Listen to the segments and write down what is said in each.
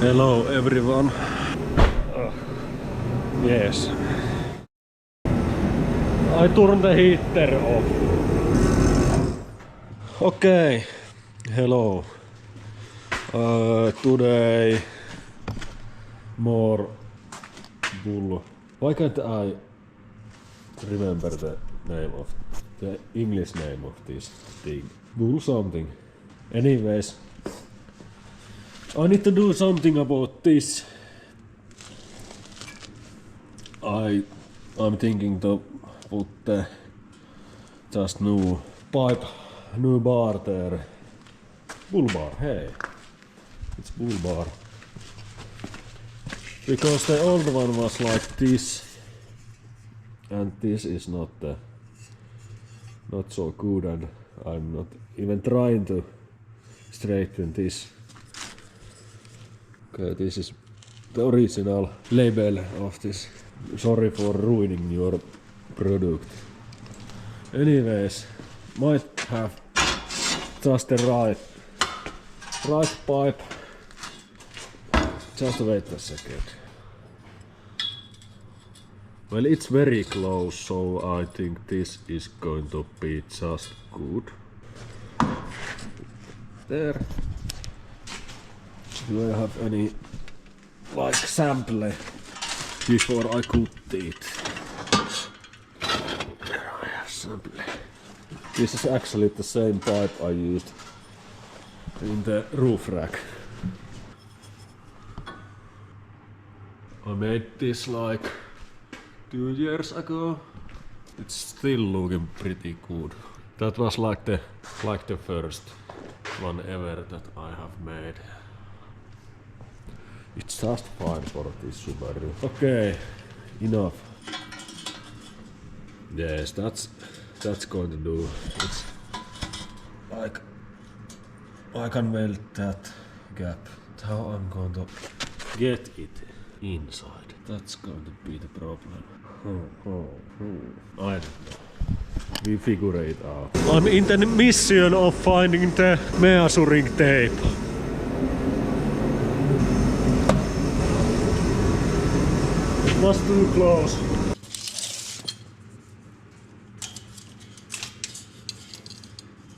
Hello everyone. Yes. I turn the heater off. Okay. Hello. Today more bull. Why can't I remember the name of the English name of this thing? Bull something. Anyways, I need to do something about this. I'm thinking to put the just new pipe, new bar there. Bull bar, hey. It's bull bar. Because the old one was like this. And this is not so good, and I'm not even trying to straighten this. Okay, this is the original label of this. Sorry for ruining your product. Anyways, might have just the right pipe. Just wait a second. Well, it's very close, so I think this is going to be just good. There. Do I have any like sample before I cut it? There I have sample. This is actually the same pipe I used in the roof rack. I made this like 2 years ago. It's still looking pretty good. That was like the first one ever that I have made. It's just fine for this Subaru. Okay, enough. Yes, that's going to do. It's like I can weld that gap. How I'm going to get it inside? That's going to be the problem. I don't know. We figure it out. I'm in the mission of finding the measuring tape. It was too close.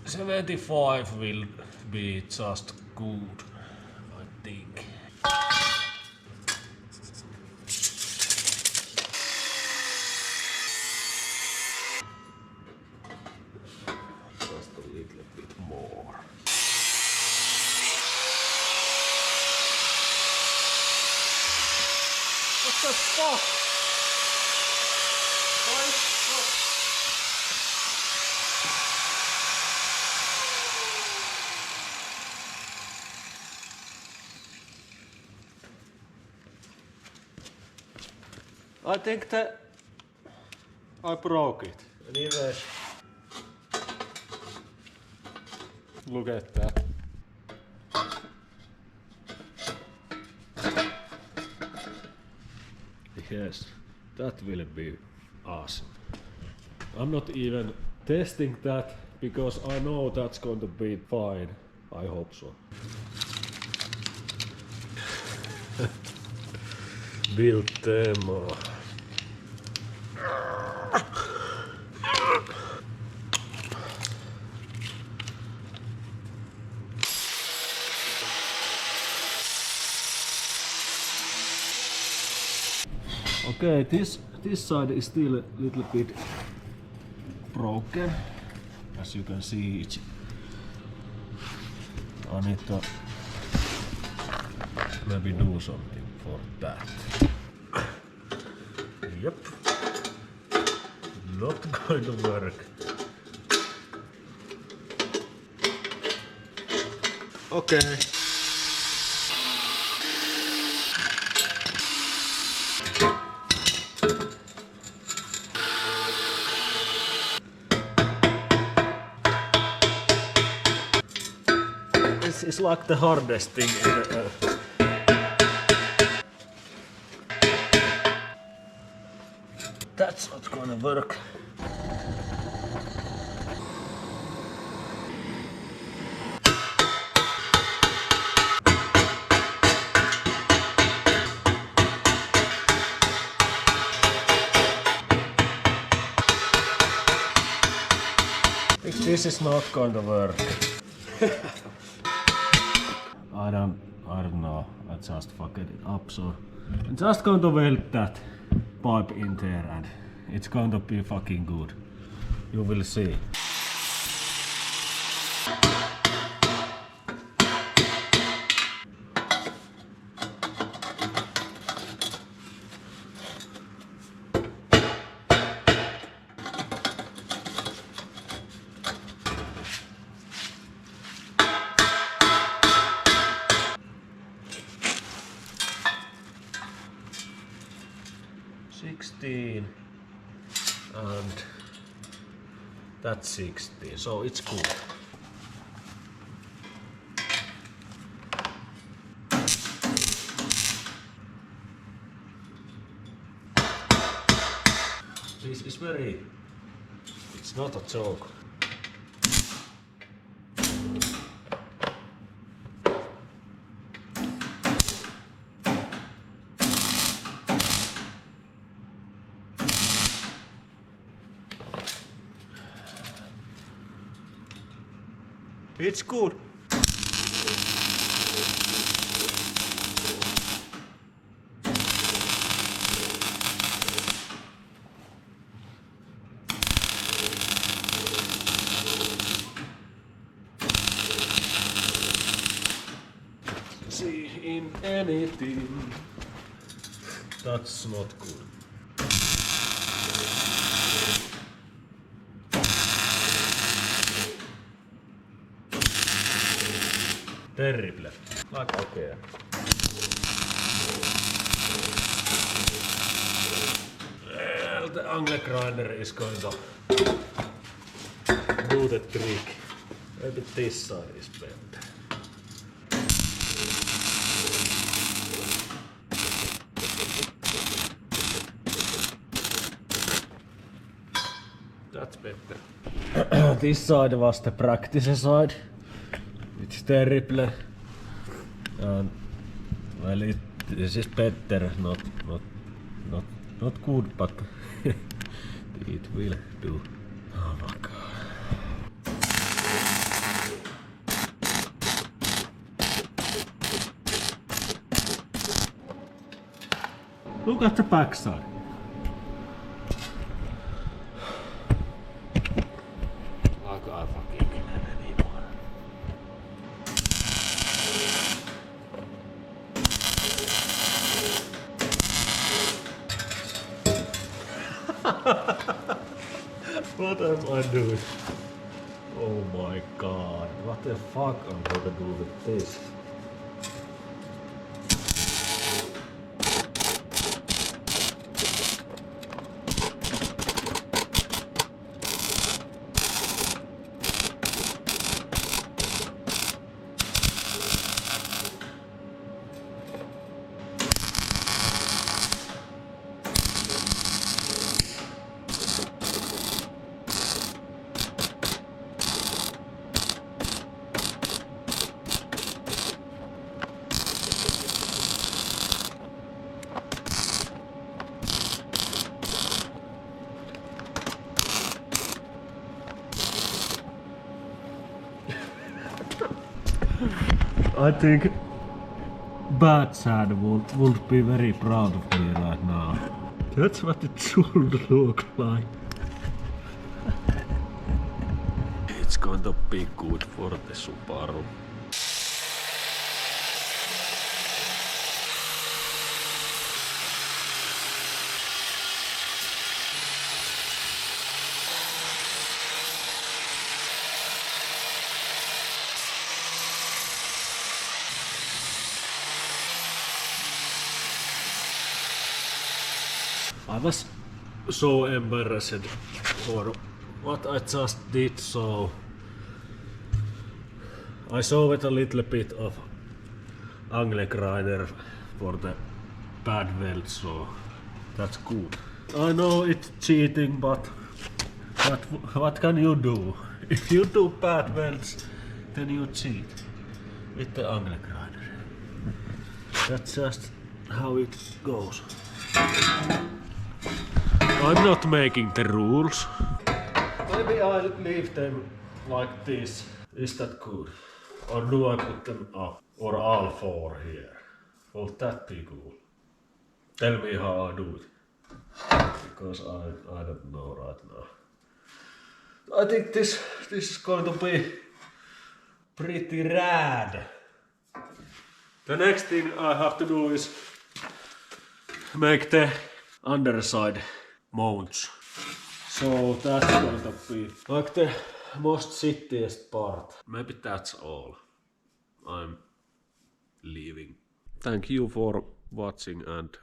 $75 will be just good, I think. Just a little bit more. What the fuck? I think that I broke it. Anyways, look at that. Yes, that will be awesome. I'm not even testing that because I know that's going to be fine. I hope so. Build demo. Okay, this side is still a little bit broken. As you can see, I need to maybe do something for that. Yep. Not going to work. Okay. This is like the hardest thing in the earth. That's not gonna work. This is not going to work. I don't know. I just fucked it up, so I'm just going to weld that pipe in there and it's going to be fucking good. You will see. And that's 16, so it's good. This is it's not a joke. It's good. See in anything. That's not good. Terrible. Like okay. Well, the angle grinder is going to do the trick. Maybe this side is better. That's better. This side was the practice side. It's terrible. And well, this is better, not good, but it will do. Oh my god. Look at the backside. I can't fucking get it anymore. What am I doing? Oh my god, what the fuck am I gonna do with this? I think Bad Sad would be very proud of me right now. That's what it should look like. It's going to be good for the Subaru. I was so embarrassed for what I just did, so I showed a little bit of angle grinder for the bad weld, so that's good. I know it's cheating, but what can you do? If you do bad welds, then you cheat with the angle grinder. That's just how it goes. I'm not making the rules. Maybe I'll leave them like this. Is that good? Or do I put them up? Or all four here? Will that be cool? Tell me how I do it. Because I don't know right now. I think this is going to be pretty rad. The next thing I have to do is make the underside mounts. So that's going to be like the most shittiest part. Maybe that's all. I'm leaving. Thank you for watching and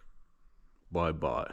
bye bye.